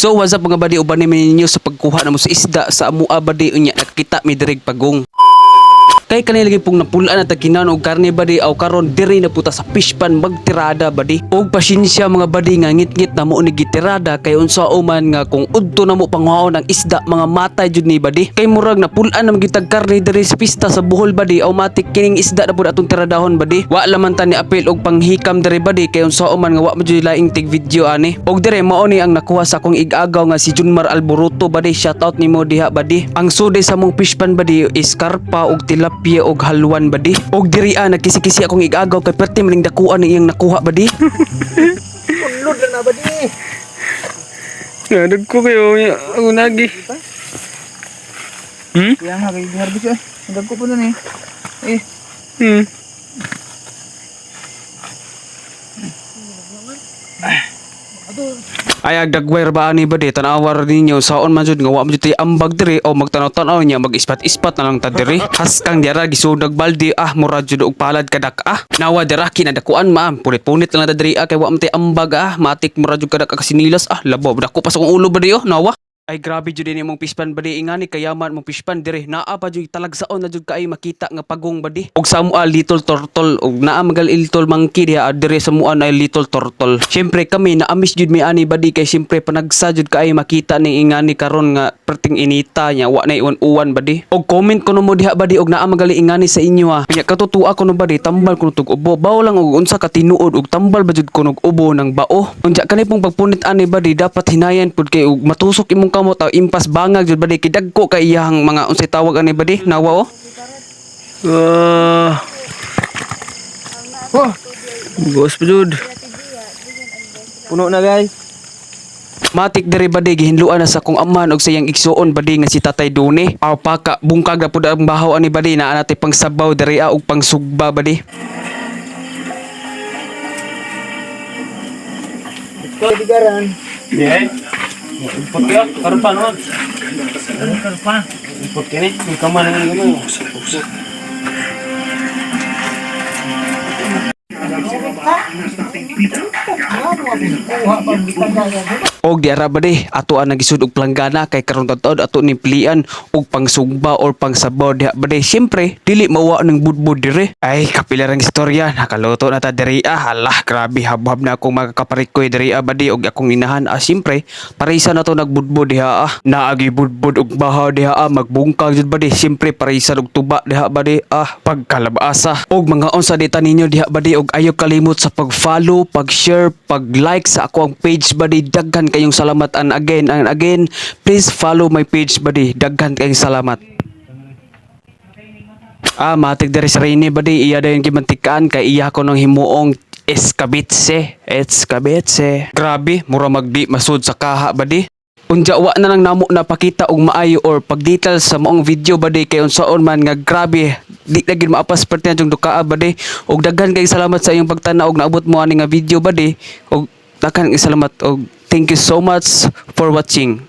So what's up mga badi, uban ni ninyo sa pagkuha na mo sa isda sa amua badi unya nakita mi direg pagong. Kay kanila lagi pong napulaan at kinaon og karne badi aw karon diri na puta sa fish pan magtirada badi. Og pasyensya mga badi nga ngit-ngit na mo ni gitirada kay unsa man nga kung udto na mo panghuaon ang isda mga matay jud ni badi. Kay murag napulaan na magitag karne diri sa pista sa Bohol badi automatic kining isda na pud atong tiradahon badi. Wa laman ta ni apil og panghikam diri badi kay unsa man nga wa mo jud laing tig video ani. Og diri mao ni ang nakuha sa akong igagaw nga si Junmar Alboroto badi, shoutout nimo diha badi. Ang sude sa mong fish pan badi is karpa og tilapia og halwan badi. Og diri nagkisi-kisi akong igagaw kay perti maning dakuan iyang nakuha badi. Unlod na badi. Ngadag ko kayo ako nagi. Yang hari harbis eh. Nagdag ko po na eh. Ay agdagwer ba ani badi tanawar ninyo saon man jud nga wa man jud ambag diri o magtanaw-tanaw niya mag-ispat-ispat na lang ta diri. Haskang dira gisudag baldi mura jud og palad kadak nawa dira kinadakuan ma'am punit-punit lang ta diri kay wa man tay ambag matik mura jud kadak kasinilas labo dako pa sa kong ulo badi nawa. Ay grabe jud din imong pispan badi ingani kayaman mong pispan dire naa pa jud talagsaon na jud kay makita nga pagong badi. Og sa mua little turtle og naa magal little monkey diha dire sa mua na little turtle. Syempre kami naamis jud mi ani badi kay syempre panagsa jud kay makita ning ingani karon nga perting inita nya wa na iwan-uwan badi. Og comment kuno mo diha badi og naa magal ingani sa inyo Nya katutua kuno badi tambal kuno tug ubo bawo lang og unsa ka tinuod og tambal ba jud kuno ubo ng bao. Unya kanay pong pagpunit ani badi dapat hinayan pud kay og matusok imong kamot impas bangag jud badi kidagko ka iyang mga unsay tawag ani badi nawa Gos pa jud. Puno na guys. matik diri badi gihinluan na sa kong aman og sayang igsuon badi nga si Tatay Dune paka bungkag na pud ang bahaw ani badi naa natay pangsabaw diri og pangsugba badi. Kadigaran. Import kaya? Karupan mo? Karupan. Import kaya ni? Yung kaman ang gano'n. Og diara badi ato ang nagisud og planggana kay karon taud ato ni pilian og pangsugba or pangsabaw diha badi. Syempre dili mawa ng budbud dire. Ay kapila rang istorya nakaluto na ta diri halah grabe habhab na akong makakaparikoy diri badi og akong inahan syempre parisa na to nagbudbud diha naagi budbud og bahaw diha magbungkag jud badi. Syempre parisa og tuba diha badi pagkalabasa og mga unsa dita ninyo diha badi og ayo kalimot sa pag-follow, pag-share, pag-like sa ako ang page badi. Daghan kayong salamat and again please follow my page badi. Daghan kayong salamat. Matik diri sa Rene badi iya dayon gimantikaan kay iya ko nang himuong eskabitse. Grabe mura magdi masud sa kaha badi. Unja wa na lang namo napakita og maayo or pag-detail sa moong video badi kay unsaon man nga grabe di na gid maapas perti ang dukaa badi. Og daghan kay salamat sa iyong pagtanaw og naabot mo ani nga video badi og daghan kay salamat og thank you so much for watching.